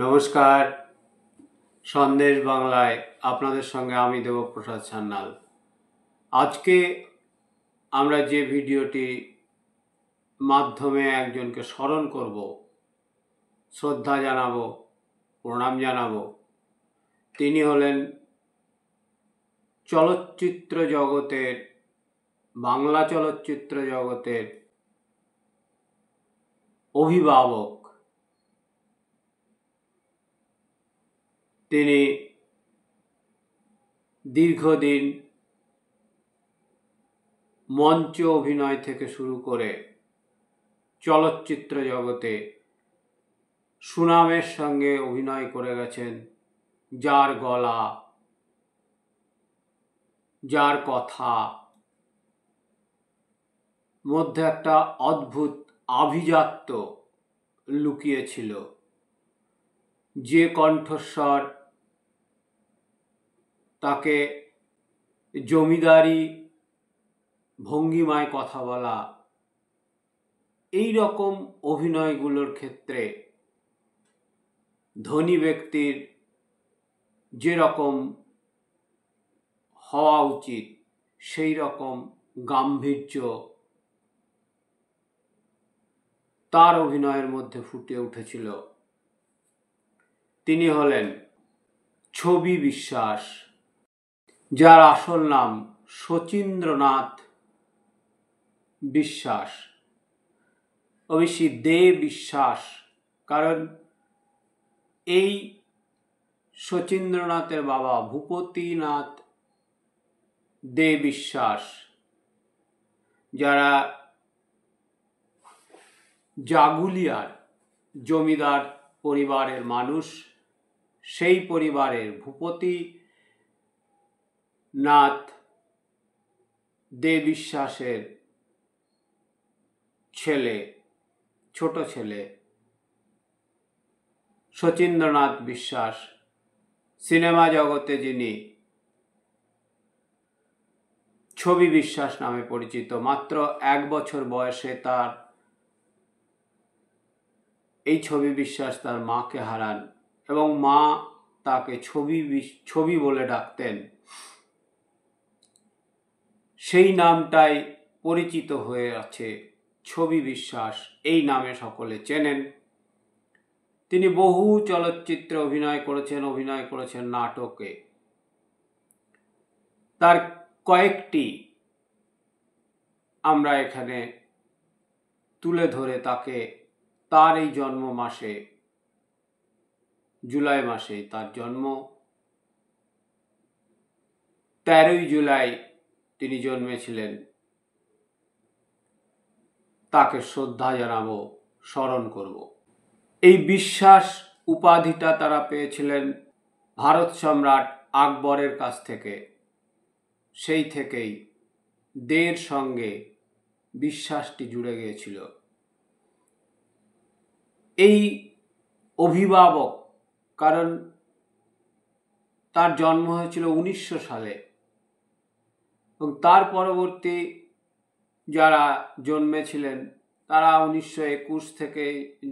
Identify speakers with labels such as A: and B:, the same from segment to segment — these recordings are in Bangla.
A: নমস্কার, সন্দেশ বাংলায় আপনাদের সঙ্গে আমি দেবপ্রসাদ সান্যাল। আজকে আমরা যে ভিডিওটি মাধ্যমে একজনকে স্মরণ করব, শ্রদ্ধা জানাবো, প্রণাম জানাবো, তিনি হলেন চলচ্চিত্র জগতের, বাংলা চলচ্চিত্র জগতের অভিভাবক। তিনি দীর্ঘদিন মঞ্চ অভিনয় থেকে শুরু করে চলচ্চিত্র জগতে সুনামের সঙ্গে অভিনয় করে গেছেন। যার গলা, যার কথা মধ্যে একটা অদ্ভুত আভিজাত্য লুকিয়েছিল, যে কণ্ঠস্বর তাকে জমিদারি ভঙ্গিমায় কথা বলা, এই রকম অভিনয়গুলোর ক্ষেত্রে ধনী ব্যক্তির যেরকম হওয়া উচিত সেই রকম গাম্ভীর্য তার অভিনয়ের মধ্যে ফুটে উঠেছিল। তিনি হলেন ছবি বিশ্বাস, যার আসল নাম শচীন্দ্রনাথ বিশ্বাস, অবশ্যই দে বিশ্বাস, কারণ এই শচীন্দ্রনাথের বাবা ভূপতিনাথ দে বিশ্বাস, যারা জাগুলিয়ার জমিদার পরিবারের মানুষ, সেই পরিবারের ভূপতিনাথ দে বিশ্বাসের ছেলে, ছোট ছেলে শচীন্দ্রনাথ বিশ্বাস সিনেমা জগতে যিনি ছবি বিশ্বাস নামে পরিচিত। মাত্র 1 বছর বয়সে তার এই ছবি বিশ্বাস তার মাকে হারান এবং মা তাকে ছবি বলে ডাকতেন। সেই নামটাই পরিচিত হয়ে আছে ছবি বিশ্বাস, এই নামে সকলে চেনেন। তিনি বহু চলচ্চিত্রে অভিনয় করেছেন নাটকে। তার কয়েকটি আমরা এখানে তুলে ধরে তাকে তার এই জন্ম মাসে, জুলাই মাসে তার জন্ম, 13ই জুলাই তিনি জন্মেছিলেন, তাকে শ্রদ্ধা জানাবো, স্মরণ করব। এই বিশ্বাস উপাধিটা তারা পেয়েছিলেন ভারত সম্রাট আকবরের কাছ থেকে। সেই থেকেই দের সঙ্গে বিশ্বাসটি জুড়ে গিয়েছিল। এই অভিভাবক, কারণ তার জন্ম হয়েছিল 1900 সালে এবং তার পরবর্তী যারা জন্মেছিলেন তারা 1921 থেকে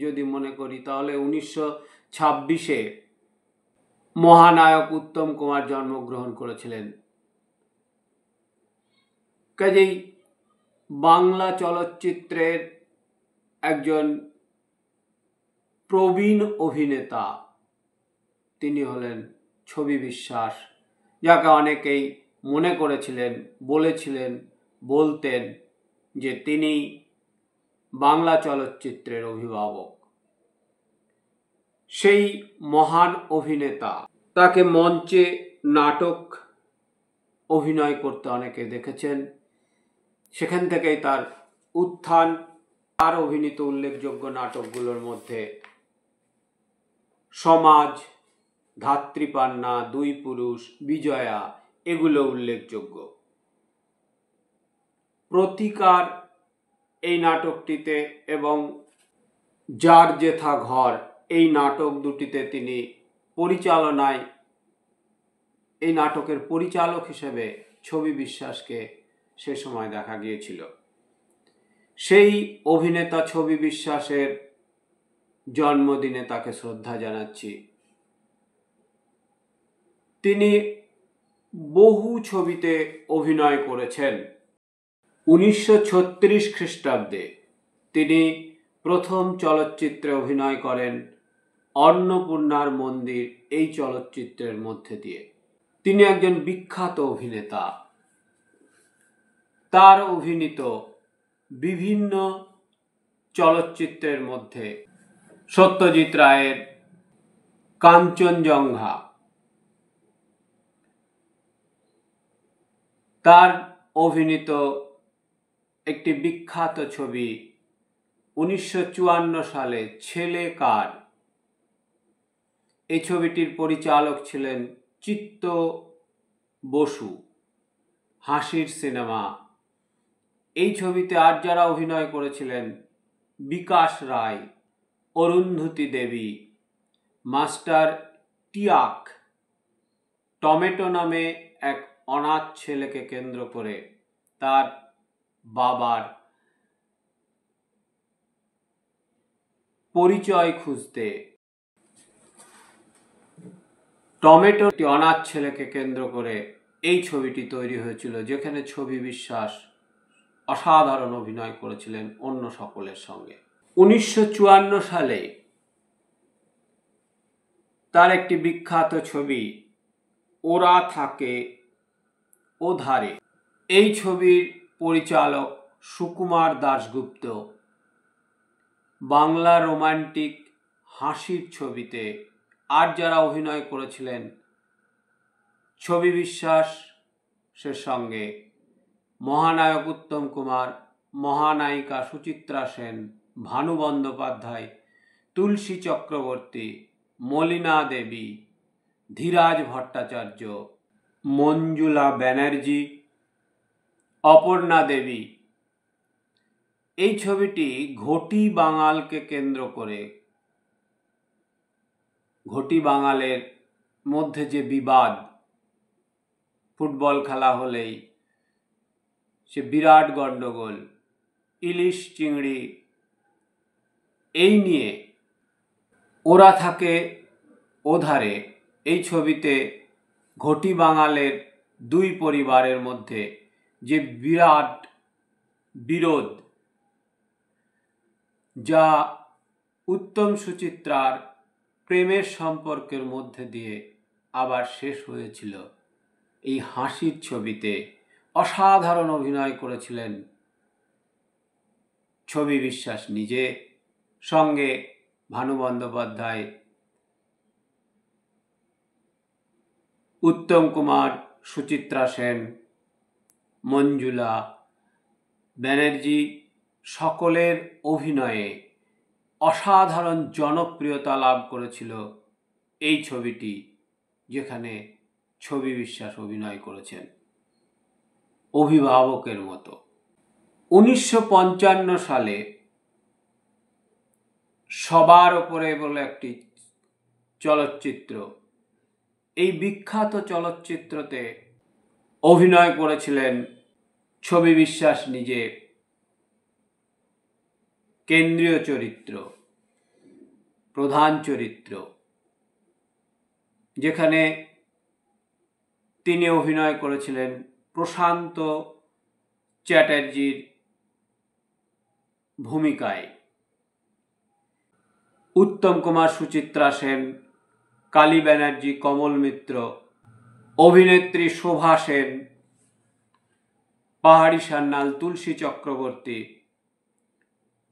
A: যদি মনে করি তাহলে 1926-এ মহানায়ক উত্তম কুমার জন্মগ্রহণ করেছিলেন। কাজেই বাংলা চলচ্চিত্রের একজন প্রবীণ অভিনেতা তিনি হলেন ছবি বিশ্বাস, যাকে অনেকেই মনে করেছিলেন, বলতেন যে তিনি বাংলা চলচ্চিত্রের অভিভাবক। সেই মহান অভিনেতা, তাকে মঞ্চে নাটক অভিনয় করতে অনেকে দেখেছেন। সেখান থেকেই তার উত্থান। তার অভিনীত উল্লেখযোগ্য নাটকগুলোর মধ্যে সমাজ, ধাত্রীপান্না, দুই পুরুষ, বিজয়া, এগুলো উল্লেখযোগ্য। প্রতিকার এই নাটকটিতে এবং যার যেথা ঘর এই নাটক দুটিতে তিনি পরিচালনায়, এই নাটকের পরিচালক হিসেবে ছবি বিশ্বাসকে সে সময় দেখা গিয়েছিল। সেই অভিনেতা ছবি বিশ্বাসের জন্মদিনে তাকে শ্রদ্ধা জানাচ্ছি। তিনি বহু ছবিতে অভিনয় করেছেন। 1936 খ্রিস্টাব্দে তিনি প্রথম চলচ্চিত্রে অভিনয় করেন অন্নপূর্ণার মন্দির এই চলচ্চিত্রের মধ্যে দিয়ে। তিনি একজন বিখ্যাত অভিনেতা। তার অভিনীত বিভিন্ন চলচ্চিত্রের মধ্যে সত্যজিৎ রায়ের কাঞ্চনজঙ্ঘা, তার অভিনীত একটি বিখ্যাত ছবি 1954 সালে ছেলে কার, এই ছবিটির পরিচালক ছিলেন চিত্ত বসু, হাসির সিনেমা। এই ছবিতে আর যারা অভিনয় করেছিলেন বিকাশ রায়, অরুন্ধতী দেবী, মাস্টার টিয়াক, টমেটো নামে এক অনাথ ছেলেকে কেন্দ্র করে তার বাবার পরিচয় খুঁজতে টমেটো অনাথ ছেলেকে কেন্দ্র করে এই ছবিটি তৈরি হয়েছিল, যেখানে ছবি বিশ্বাস অসাধারণ অভিনয় করেছিলেন অন্য সকলের সঙ্গে। 1954 সালে তার একটি বিখ্যাত ছবি ওরা থাকে ওধারে, এই ছবির পরিচালক সুকুমার দাশগুপ্ত বাংলা রোমান্টিক হাসির ছবিতে আর যারা অভিনয় করেছিলেন ছবি বিশ্বাসের সঙ্গে মহানায়ক উত্তম কুমার, মহানায়িকা সুচিত্রা সেন, ভানু বন্দ্যোপাধ্যায়, তুলসী চক্রবর্তী, মলিনা দেবী, ধীরাজ ভট্টাচার্য, মঞ্জুলা ব্যানার্জি, অপর্ণা দেবী। এই ছবিটি ঘটি বাঙালকে কেন্দ্র করে, ঘটি বাঙালের মধ্যে যে বিবাদ, ফুটবল খেলা হলেই সে বিরাট গণ্ডগোল, ইলিশ চিংড়ি, এই নিয়ে ওরা থাকে ওধারে এই ছবিতে ঘটি বাঙালের দুই পরিবারের মধ্যে যে বিরাট বিরোধ, যা উত্তম সুচিত্রার প্রেমের সম্পর্কের মধ্যে দিয়ে আবার শেষ হয়েছিল এই হাসির ছবিতে অসাধারণ অভিনয় করেছিলেন ছবি বিশ্বাস নিজে, সঙ্গে ভানু বন্দ্যোপাধ্যায়, উত্তম কুমার, সুচিত্রা সেন, মঞ্জুলা ব্যানার্জি, সকলের অভিনয়ে অসাধারণ জনপ্রিয়তা লাভ করেছিল এই ছবিটি, যেখানে ছবি বিশ্বাস অভিনয় করেছেন অভিভাবকের মতো। 1955 সালে সবার ওপরে বলে একটি চলচ্চিত্র, এই বিখ্যাত চলচ্চিত্রতে অভিনয় করেছিলেন ছবি বিশ্বাস নিজে, কেন্দ্রীয় চরিত্র, প্রধান চরিত্র, যেখানে তিনি অভিনয় করেছিলেন প্রশান্ত চ্যাটার্জির ভূমিকায়। উত্তম কুমার, সুচিত্রা সেন, কালী ব্যানার্জি, কমল মিত্র, অভিনেত্রী শোভা সেন, পাহাড়ি সান্যাল, তুলসী চক্রবর্তী,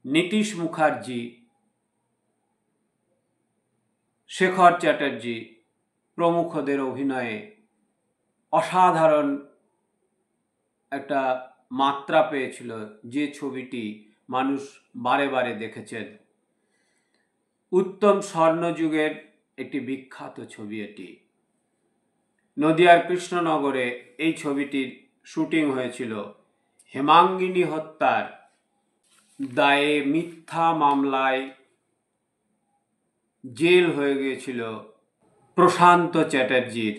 A: নীতিশ মুখার্জি, শেখর চ্যাটার্জি প্রমুখদের অভিনয়ে অসাধারণ একটা মাত্রা পেয়েছিল, যে ছবিটি মানুষ বারে বারে দেখেছেন। উত্তম স্বর্ণযুগের একটি বিখ্যাত ছবি এটি। নদিয়ার কৃষ্ণনগরে এই ছবিটির শুটিং হয়েছিল। হেমাঙ্গিনী হত্যার দায়ে মিথ্যা মামলায় জেল হয়ে গিয়েছিল প্রশান্ত চ্যাটার্জির,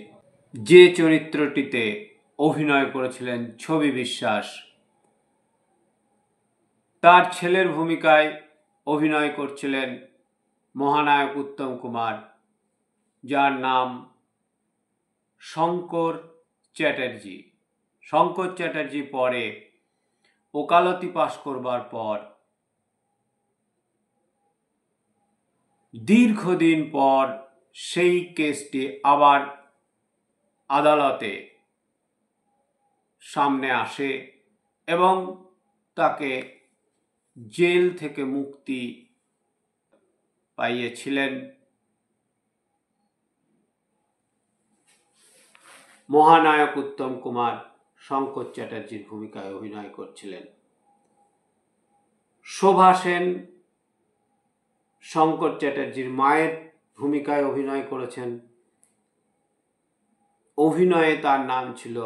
A: যে চরিত্রটিতে অভিনয় করেছিলেন ছবি বিশ্বাস। তার ছেলের ভূমিকায় অভিনয় করছিলেন মহানায়ক উত্তম কুমার, যার নাম শঙ্কর চ্যাটার্জি। শঙ্কর চ্যাটার্জি পরে ওকালতি পাশ করবার পর দীর্ঘদিন পর সেই কেসটি আবার আদালতে সামনে আসে এবং তাকে জেল থেকে মুক্তি পাইয়েছিলেন মহানায়ক উত্তম কুমার শঙ্কর চ্যাটার্জির ভূমিকায় অভিনয় করছিলেন। শোভা সেন শঙ্কর চ্যাটার্জির মায়ের ভূমিকায় অভিনয় করেছেন। অভিনয়ে তার নাম ছিল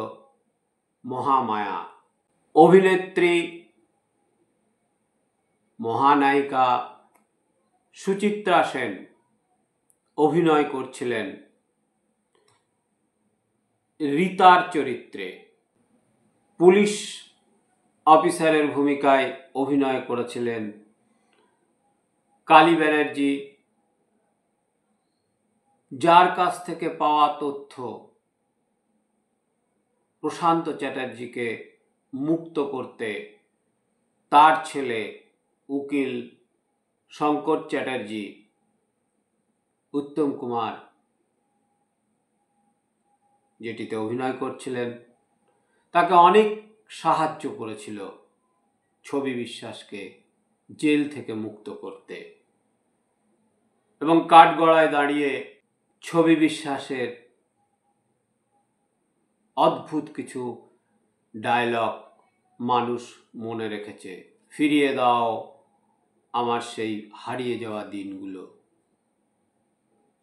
A: মহামায়া। অভিনেত্রী মহানায়িকা সুচিত্রা সেন অভিনয় করছিলেন রীতার চরিত্রে। পুলিশ অফিসারের ভূমিকায় অভিনয় করেছিলেন কালী ব্যানার্জি, যার কাছ থেকে পাওয়া তথ্য প্রশান্ত চ্যাটার্জিকে মুক্ত করতে তার ছেলে উকিল শঙ্কর চ্যাটার্জি উত্তম কুমার যেটিতে অভিনয় করছিলেন, তাকে অনেক সাহায্য করেছিল ছবি বিশ্বাসকে জেল থেকে মুক্ত করতে। এবং কাঠগড়ায় দাঁড়িয়ে ছবি বিশ্বাসের অদ্ভুত কিছু ডায়লগ মানুষ মনে রেখেছে। ফিরিয়ে দাও আমার সেই হারিয়ে যাওয়া দিনগুলো।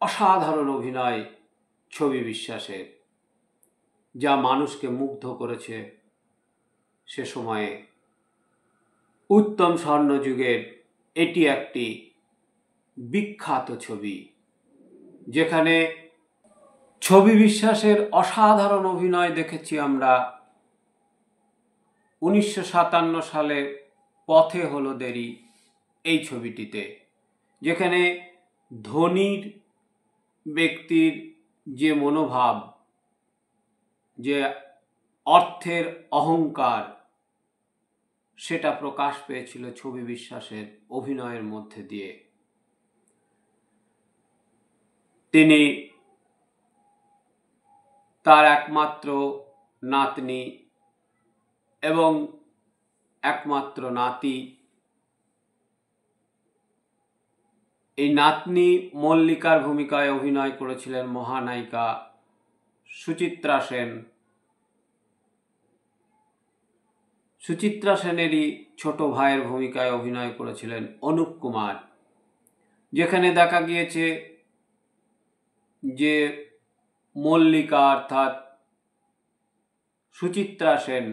A: অসাধারণ অভিনয় ছবি বিশ্বাসের, যা মানুষকে মুগ্ধ করেছে সে সময়ে। উত্তম স্বর্ণযুগের এটি একটি বিখ্যাত ছবি, যেখানে ছবি বিশ্বাসের অসাধারণ অভিনয় দেখেছি আমরা 1957 সালে পথে হলো দেরি এই ছবিটিতে, যেখানে ধনীর ব্যক্তির যে মনোভাব, যে অর্থের অহংকার, সেটা প্রকাশ পেয়েছিল ছবি বিশ্বাসের অভিনয়ের মধ্যে দিয়ে। তিনি তার একমাত্র নাতনি এবং একমাত্র নাতি, এই নাতনি মল্লিকার ভূমিকায় অভিনয় করেছিলেন মহানায়িকা সুচিত্রা সেন। সুচিত্রা সেনেরই ছোট ভাইয়ের ভূমিকায় অভিনয় করেছিলেন অনুপ কুমার। যেখানে দেখা গিয়েছে যে মল্লিকা অর্থাৎ সুচিত্রা সেন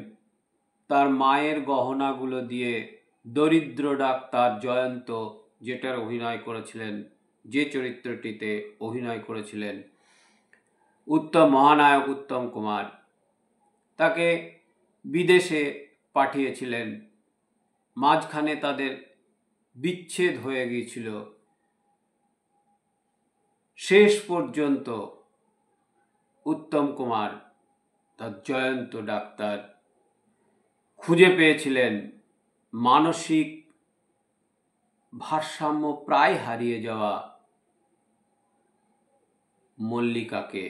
A: তার মায়ের গহনাগুলো দিয়ে দরিদ্র ডাক্তার জয়ন্ত, যেটার অভিনয় করেছিলেন, যে চরিত্রটিতে অভিনয় করেছিলেন মহানায়ক উত্তম কুমার, তাকে বিদেশে পাঠিয়েছিলেন। মাঝখানে তাদের বিচ্ছেদ হয়ে গিয়েছিল। শেষ পর্যন্ত উত্তম কুমার তার জয়ন্ত ডাক্তার খুঁজে পেয়েছিলেন মানসিক ভারসাম্য প্রায় হারিয়ে যাওয়া মল্লিকাকে।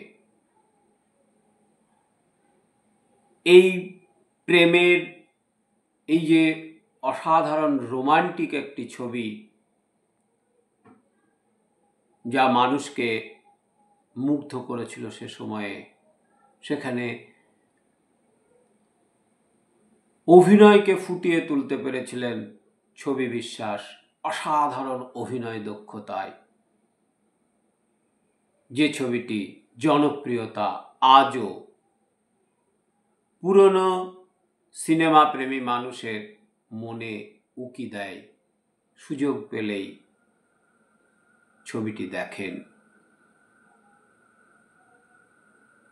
A: এই প্রেমের এই যে অসাধারণ রোমান্টিক একটি ছবি, যা মানুষকে মুগ্ধ করেছিল সে সময়ে, সেখানে অভিনয়কে ফুটিয়ে তুলতে পেরেছিলেন ছবি বিশ্বাস অসাধারণ অভিনয় দক্ষতায়। যে ছবিটি জনপ্রিয়তা আজও পুরনো সিনেমা প্রেমী মানুষের মনে উকি দেয়, সুযোগ পেলেই ছবিটি দেখেন।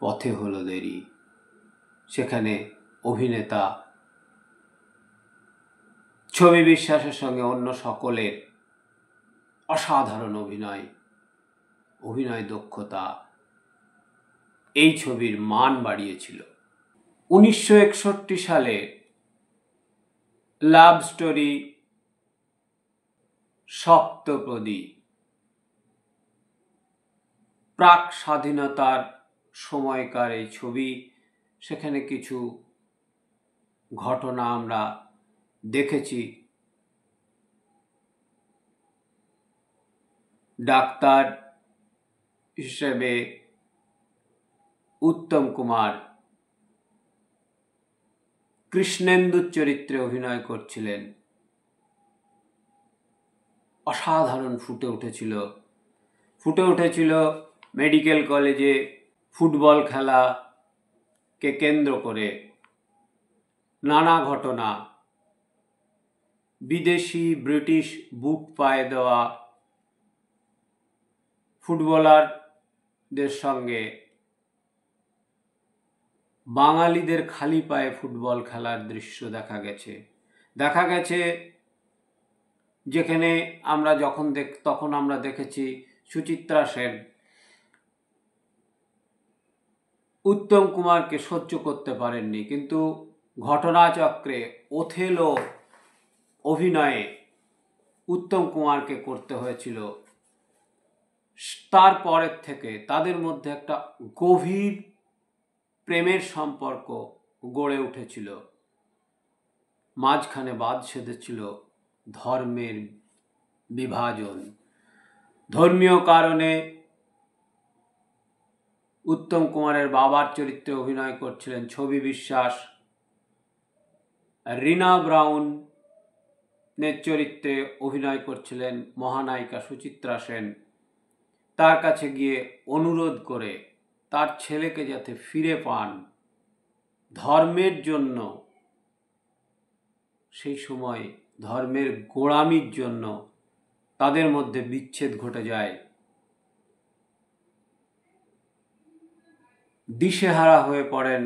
A: পথে হলো দেরি, সেখানে অভিনেতা ছবি বিশ্বাসের সঙ্গে অন্য সকলের অসাধারণ অভিনয় দক্ষতা এই ছবির মান বাড়িয়েছিল। 1961 সালে লাভ স্টোরি সপ্তপদী প্রাক স্বাধীনতার সময়কার এই ছবি, সেখানে কিছু ঘটনা আমরা দেখেছি। ডাক্তার হিসেবে উত্তম কুমার কৃষ্ণেন্দুর চরিত্রে অভিনয় করছিলেন। অসাধারণ ফুটে উঠেছিল মেডিকেল কলেজে ফুটবল খেলাকে কেন্দ্র করে নানা ঘটনা, বিদেশি ব্রিটিশ বুট পায়ে দেওয়া ফুটবলারদের সঙ্গে বাঙালিদের খালি পায়ে ফুটবল খেলার দৃশ্য দেখা গেছে যেখানে আমরা তখন আমরা দেখেছি সুচিত্রা সেন উত্তম কুমারকে সহ্য করতে পারেননি, কিন্তু ঘটনাচক্রে ওথেলো অভিনয়ে উত্তম কুমারকে করতে হয়েছিল। তারপরের থেকে তাদের মধ্যে একটা গভীর প্রেমের সম্পর্ক গড়ে উঠেছিল। মাঝখানে বাদ সেধেছিল ধর্মের বিভাজন। ধর্মীয় কারণে উত্তম কুমারের বাবার চরিত্রে অভিনয় করছিলেন ছবি বিশ্বাস, রীনা ব্রাউনের চরিত্রে অভিনয় করছিলেন মহানায়িকা সুচিত্রা সেন। তার কাছে গিয়ে অনুরোধ করে তার ছেলেকে যাতে ফিরে পান ধর্মের জন্য, সেই সময় ধর্মের গোঁড়ামির জন্য তাদের মধ্যে বিচ্ছেদ ঘটে যায়। দিশেহারা হয়ে পড়েন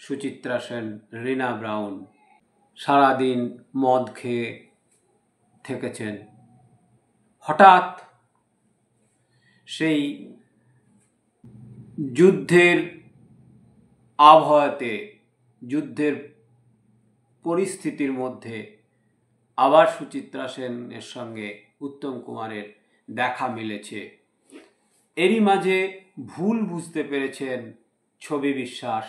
A: সুচিত্রা সেন, রীনা ব্রাউন সারাদিন মদ খেয়ে থেকেছেন। হঠাৎ সেই যুদ্ধের আবহাওয়াতে, যুদ্ধের পরিস্থিতির মধ্যে আবার সুচিত্রা সেনের সঙ্গে উত্তম কুমারের দেখা মিলেছে। এরই মাঝে ভুল বুঝতে পেরেছেন ছবি বিশ্বাস।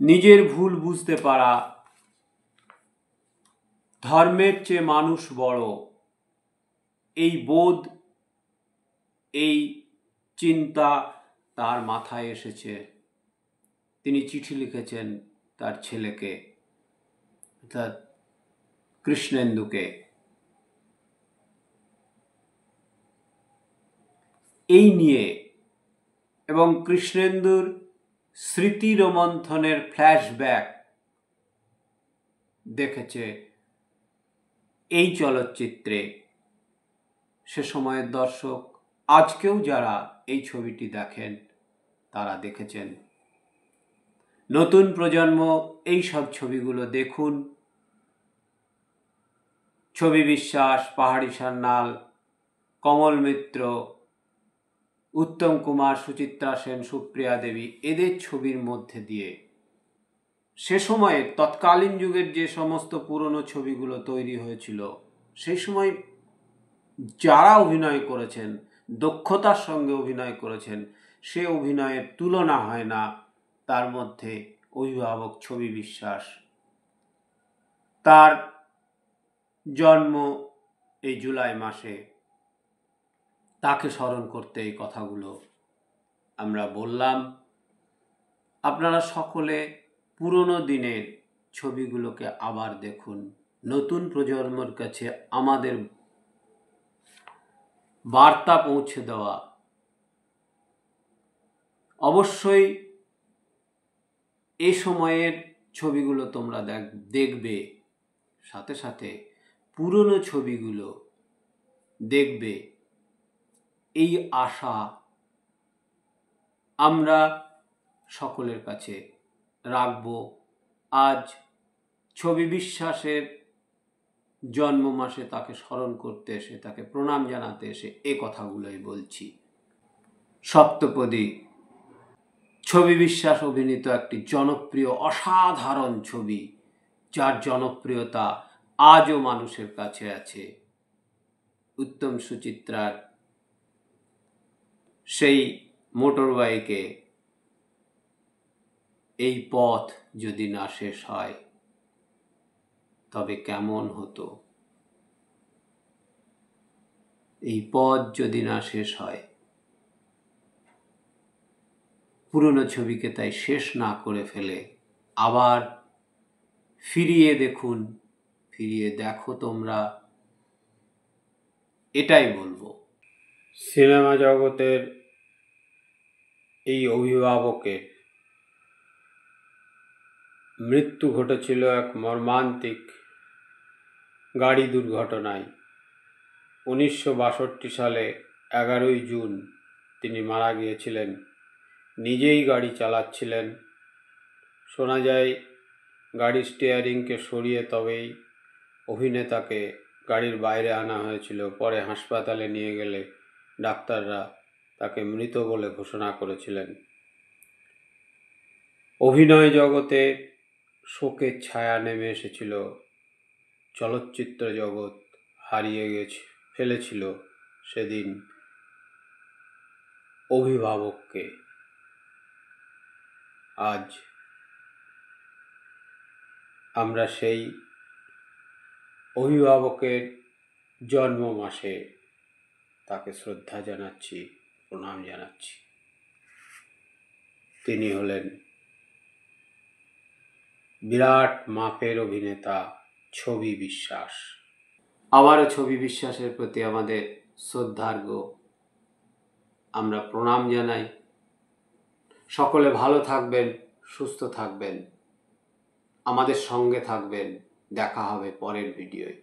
A: নিজের ভুল বুঝতে পারা, ধর্মের চেয়ে মানুষ বড়, এই বোধ, এই চিন্তা তার মাথায় এসেছে। তিনি চিঠি লিখেছেন তার ছেলেকে, অর্থাৎ কৃষ্ণেন্দুকে। এই নিয়ে এবং কৃষ্ণেন্দুর স্মৃতি রোমন্থনের ফ্ল্যাশব্যাক দেখেছে এই চলচ্চিত্রে সে সময়ের দর্শক। আজকেও যারা এই ছবিটি দেখেন তারা দেখেছেন। নতুন প্রজন্ম এই সব ছবিগুলো দেখুন। ছবি বিশ্বাস, পাহাড়ি সান্যাল, কমল মিত্র, উত্তম কুমার, সুচিত্রা সেন, সুপ্রিয়া দেবী, এদের ছবির মধ্যে দিয়ে সে সময়ের তৎকালীন যুগের যে সমস্ত পুরনো ছবিগুলো তৈরি হয়েছিল, সেই সময় যারা অভিনয় করেছেন, দক্ষতার সঙ্গে অভিনয় করেছেন, সে অভিনয়ের তুলনা হয় না। তার মধ্যে অভিভাবক ছবি বিশ্বাস, তার জন্ম এই জুলাই মাসে, তাকে স্মরণ করতে এই কথাগুলো আমরা বললাম। আপনারা সকলে পুরনো দিনের ছবিগুলোকে আবার দেখুন। নতুন প্রজন্মের কাছে আমাদের বার্তা পৌঁছে দেওয়া। অবশ্যই এই সময়ের ছবিগুলো তোমরা দেখবে, সাথে সাথে পুরনো ছবিগুলো দেখবে, এই আশা আমরা সকলের কাছে রাখব। আজ ছবি বিশ্বাসের জন্ম মাসে তাকে স্মরণ করতে এসে, তাকে প্রণাম জানাতে এসে এ কথাগুলোই বলছি। সপ্তপদী ছবি বিশ্বাস অভিনীত একটি জনপ্রিয় অসাধারণ ছবি, যার জনপ্রিয়তা আজও মানুষের কাছে আছে। উত্তম সুচিত্রার সেই মোটর বাইকে এই পথ যদি না শেষ হয় তবে কেমন হতো? এই পথ যদি না শেষ হয়, পুরনো ছবিকে তাই শেষ না করে ফেলে আবার ফিরিয়ে দেখুন, ফিরিয়ে দেখো তোমরা, এটাই বলবো। সিনেমা জগতের এই অভিভাবকের মৃত্যু ঘটেছিল এক মর্মান্তিক গাড়ি দুর্ঘটনায়। 1962 সালে 11 জুন তিনি মারা গিয়েছিলেন। নিজেই গাড়ি চালাচ্ছিলেন। শোনা যায় গাড়ির স্টিয়ারিংকে সরিয়ে তবেই অভিনেতাকে গাড়ির বাইরে আনা হয়েছিল। পরে হাসপাতালে নিয়ে গেলে ডাক্তাররা তাকে মৃত বলে ঘোষণা করেছিলেন। অভিনয় জগতে শোকের ছায়া নেমে এসেছিল। চলচ্চিত্র জগৎ হারিয়ে ফেলেছিল সেদিন অভিভাবককে। আজ আমরা সেই অভিভাবকের জন্ম মাসে তাকে শ্রদ্ধা জানাচ্ছি, প্রণাম জানাচ্ছি। তিনি হলেন বিরাট মাপের অভিনেতা ছবি বিশ্বাস। আবারও ছবি বিশ্বাসের প্রতি আমাদের শ্রদ্ধার্ঘ আমরা প্রণাম জানাই। সকলে ভালো থাকবেন, সুস্থ থাকবেন, আমাদের সঙ্গে থাকবেন। দেখা হবে পরের ভিডিওয়।